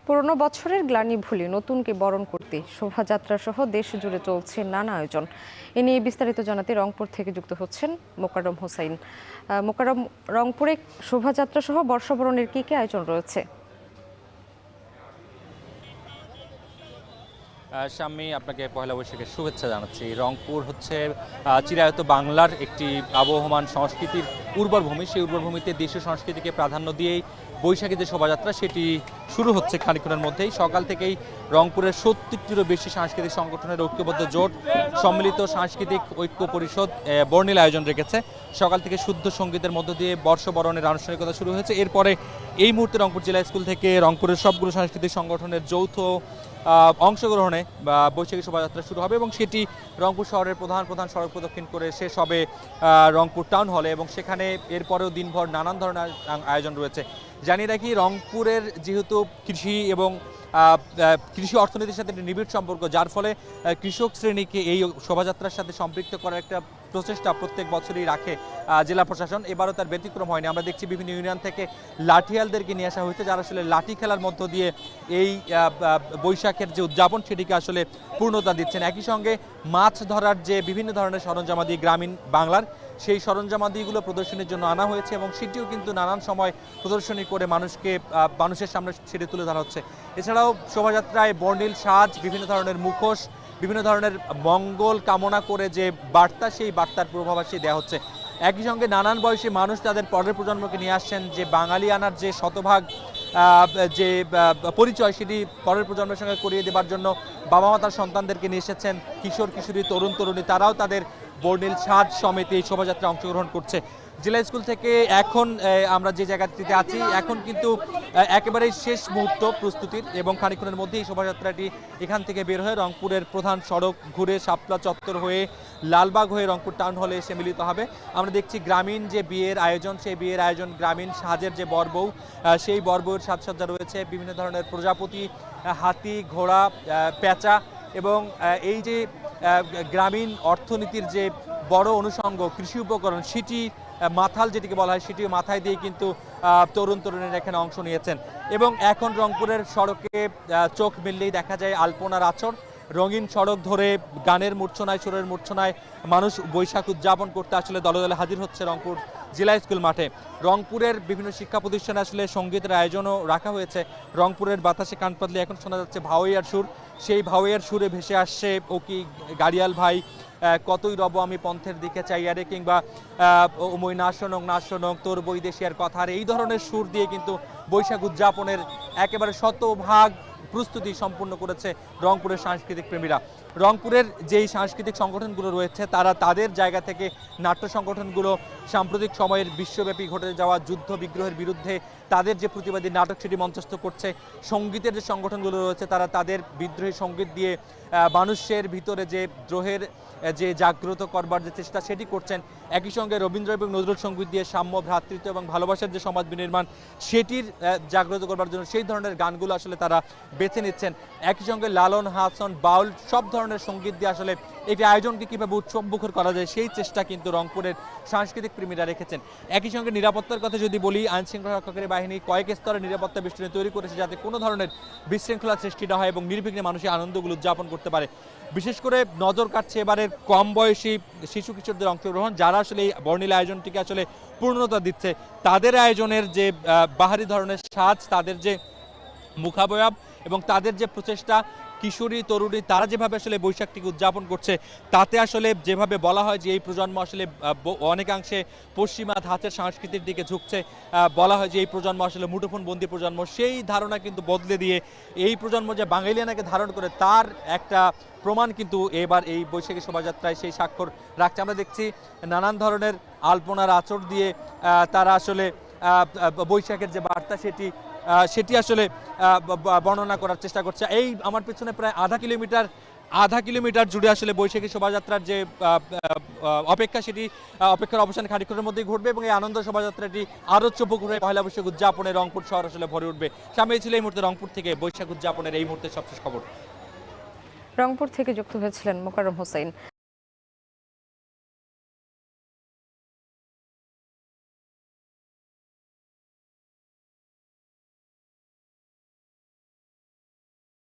পুরনো বছরের গ্লানি ভুলে নতুনকে বরণ করতে শোভাযাত্রা সহ দেশ জুড়ে চলছে নানা আয়োজন। এ নিয়ে বিস্তারিত জানাতে রংপুর থেকে যুক্ত হচ্ছেন মোকাররম হোসাইন। মোকাররম, রংপুরে শোভাযাত্রা সহ বর্ষবরণের কি আয়োজন রয়েছে? শাম্মী, আপনাকে পহেলা বৈশাখের শুভেচ্ছা জানাচ্ছি। রংপুর হচ্ছে চিরায়ত বাংলার একটি আবহমান সংস্কৃতির উর্বর ভূমি। সেই উর্বর ভূমিতে দেশীয় সংস্কৃতিকে প্রাধান্য দিয়েই বৈশাখী যে শোভাযাত্রা সেটি শুরু হচ্ছে খানিকক্ষণের মধ্যেই। সকাল থেকেই রংপুরের ৭০টিরও বেশি সাংস্কৃতিক সংগঠনের ঐক্যবদ্ধ জোট সম্মিলিত সাংস্কৃতিক ঐক্য পরিষদ বর্ণিল আয়োজন রেখেছে। সকাল থেকে শুদ্ধ সঙ্গীতের মধ্য দিয়ে বর্ষবরণের আনুষ্ঠানিকতা শুরু হয়েছে। এরপরে এই মুহূর্তে রংপুর জেলা স্কুল থেকে রংপুরের সবগুলো সাংস্কৃতিক সংগঠনের যৌথ অংশগ্রহণে বৈশাখী শোভাযাত্রা শুরু হবে এবং সেটি রংপুর শহরের প্রধান প্রধান সড়ক প্রদক্ষিণ করে শেষ হবে রংপুর টাউন হলে এবং সেখানে এরপরেও দিনভর নানান ধরনের আয়োজন রয়েছে। জানিয়ে রাখি, রংপুরের যেহেতু কৃষি এবং কৃষি অর্থনীতির সাথে একটি নিবিড় সম্পর্ক, যার ফলে কৃষক শ্রেণীকে এই শোভাযাত্রার সাথে সম্পৃক্ত করার একটা প্রচেষ্টা প্রত্যেক বছরই রাখে জেলা প্রশাসন। এবারও তার ব্যতিক্রম হয়নি। আমরা দেখছি বিভিন্ন ইউনিয়ন থেকে লাঠিয়ালদেরকে নিয়ে আসা হয়েছে, যারা আসলে লাঠি খেলার মধ্য দিয়ে এই বৈশাখের যে উদযাপন সেটিকে আসলে পূর্ণতা দিচ্ছেন। একই সঙ্গে মাছ ধরার যে বিভিন্ন ধরনের সরঞ্জামাদি গ্রামীণ বাংলার, সেই সরঞ্জামাদিগুলো প্রদর্শনীর জন্য আনা হয়েছে এবং সেটিও কিন্তু নানান সময় প্রদর্শনী করে মানুষের সামনে সেটি তুলে ধরা হচ্ছে। এছাড়াও শোভাযাত্রায় বর্ণিল সাজ, বিভিন্ন ধরনের মুখোশ, বিভিন্ন ধরনের মঙ্গল কামনা করে যে বার্তা, সেই বার্তার পূর্বাভাসই দেওয়া হচ্ছে। একই সঙ্গে নানান বয়সী মানুষ তাদের পরের প্রজন্মকে নিয়ে আসছেন, যে বাঙালি আনার যে শতভাগ যে পরিচয় সেটি পরের প্রজন্মের সঙ্গে করিয়ে দেবার জন্য বাবা মা তার সন্তানদেরকে নিয়ে এসেছেন। কিশোর কিশোরী, তরুণ তরুণী, তারাও তাদের বর্ণিল সাজ সমেতে এই শোভাযাত্রায় অংশগ্রহণ করছে। জেলা স্কুল থেকে এখন আমরা যে জায়গাটিতে আছি, এখন কিন্তু একেবারেই শেষ মুহূর্ত প্রস্তুতির এবং খানিকক্ষণের মধ্যেই শোভাযাত্রাটি এখান থেকে বের হয়ে রংপুরের প্রধান সড়ক ঘুরে শাপলা চত্বর হয়ে লালবাগ হয়ে রংপুর টাউন হলে এসে মিলিত হবে। আমরা দেখছি গ্রামীণ যে বিয়ের আয়োজন, সেই বিয়ের আয়োজন গ্রামীণ সাজের যে বরবউ, সেই বরবউয়ের সাজসজ্জা রয়েছে বিভিন্ন ধরনের প্রজাপতি, হাতি, ঘোড়া, পেঁচা এবং এই যে গ্রামীণ অর্থনীতির যে বড় অনুষঙ্গ কৃষি উপকরণ, সেটি মাথাল যেটিকে বলা হয়, সেটি মাথায় দিয়ে কিন্তু তরুণ তরুণীরা এখানে অংশ নিয়েছেন। এবং এখন রংপুরের সড়কে চোখ মিললেই দেখা যায় আলপনার আচর। রঙিন সড়ক ধরে গানের মূর্ছনায়, সুরের মূর্ছনায় মানুষ বৈশাখ উদযাপন করতে আসলে দলে দলে হাজির হচ্ছে রংপুর জেলা স্কুল মাঠে। রংপুরের বিভিন্ন শিক্ষা প্রতিষ্ঠানে আসলে সঙ্গীতের আয়োজনও রাখা হয়েছে। রংপুরের বাতাসে কান পাতলে এখন শোনা যাচ্ছে ভাওয়াইয়ার সুর। সেই ভাওয়াইয়ার সুরে ভেসে আসছে ও কি গাড়িয়াল ভাই, কতই রব আমি পন্থের দিকে চাইয়ারে, কিংবা ওমই নাশনং তোর বৈদেশিয়ার কথা। আর এই ধরনের সুর দিয়ে কিন্তু বৈশাখ উদযাপনের একেবারে শতভাগ প্রস্তুতি সম্পূর্ণ করেছে রংপুরের সাংস্কৃতিক প্রেমীরা। রংপুরের যেই সাংস্কৃতিক সংগঠনগুলো রয়েছে, তারা তাদের জায়গা থেকে নাট্য সংগঠনগুলো সাম্প্রতিক সময়ের বিশ্বব্যাপী ঘটে যাওয়া যুদ্ধ বিগ্রহের বিরুদ্ধে তাদের যে প্রতিবাদী নাটক সেটি মঞ্চস্থ করছে। সঙ্গীতের যে সংগঠনগুলো রয়েছে, তারা তাদের বিদ্রোহী সঙ্গীত দিয়ে মানুষের ভিতরে যে দ্রোহের যে জাগ্রত করবার যে চেষ্টা সেটি করছেন। একই সঙ্গে রবীন্দ্র এবং নজরুল সঙ্গীত দিয়ে সাম্য, ভ্রাতৃত্ব এবং ভালোবাসার যে সমাজ বিনির্মাণ সেটির জাগ্রত করবার জন্য সেই ধরনের গানগুলো আসলে তারা বেছে নিচ্ছেন। একই সঙ্গে লালন, হাসন, বাউল সব ধরনের সঙ্গীত দিয়ে আসলে এই আয়োজনকে কীভাবে উৎসবমুখর করা যায় সেই চেষ্টা কিন্তু রংপুরের সাংস্কৃতিক প্রেমীরা রেখেছেন। একই সঙ্গে নিরাপত্তার কথা যদি বলি, আইনশৃঙ্খলা রক্ষাকারী বাহিনী কয়েক স্তরে নিরাপত্তা বেষ্টনী তৈরি করেছে, যাতে কোনো ধরনের বিশৃঙ্খলা সৃষ্টি না হয় এবং নির্বিঘ্নে মানুষের আনন্দগুলো উদযাপন করতে পারে। বিশেষ করে নজর কাটছে এবারের কম বয়সী শিশু কিশোরদের অংশগ্রহণ, যারা আসলে এই বর্ণিল আয়োজনটিকে আসলে পূর্ণতা দিচ্ছে। তাদের আয়োজনের যে বাহারি ধরনের সাজ, তাদের যে মুখাবয়ব এবং তাদের যে প্রচেষ্টা, কিশোরী তরুণী তারা যেভাবে আসলে বৈশাখটিকে উদযাপন করছে, তাতে আসলে যেভাবে বলা হয় যে এই প্রজন্ম আসলে অনেকাংশে পশ্চিমা ধাঁচের সংস্কৃতির দিকে ঝুঁকছে, বলা হয় যে এই প্রজন্ম আসলে মুঠোফোন বন্দি প্রজন্ম, সেই ধারণা কিন্তু বদলে দিয়ে এই প্রজন্ম যে বাঙালিয়ানাকে ধারণ করে তার একটা প্রমাণ কিন্তু এবার এই বৈশাখী শোভাযাত্রায় সেই স্বাক্ষর রাখছে। আমরা দেখছি নানান ধরনের আলপনার আঁচড় দিয়ে তারা আসলে বৈশাখের যে বার্তা সেটি আসলে বর্ণনা করার চেষ্টা করছে। এই আমার পেছনে প্রায় আধা কিলোমিটার জুড়ে আসলে বৈশাখী শোভাযাত্রার যে অপেক্ষা, সেটি অপেক্ষার অবসান খানিকক্ষণের মধ্যেই ঘটবে এবং এই আনন্দ শোভাযাত্রাটি আরও চৌপকুর হয়ে পয়লা বৈশাখ উদযাপনে রংপুর শহর আসলে ভরে উঠবে। সামনে ছিল এই মুহূর্তে রংপুর থেকে বৈশাখ উদযাপনের এই মুহূর্তে সবশেষ খবর। রংপুর থেকে যুক্ত হয়েছিলেন মোকাররম হোসাইন।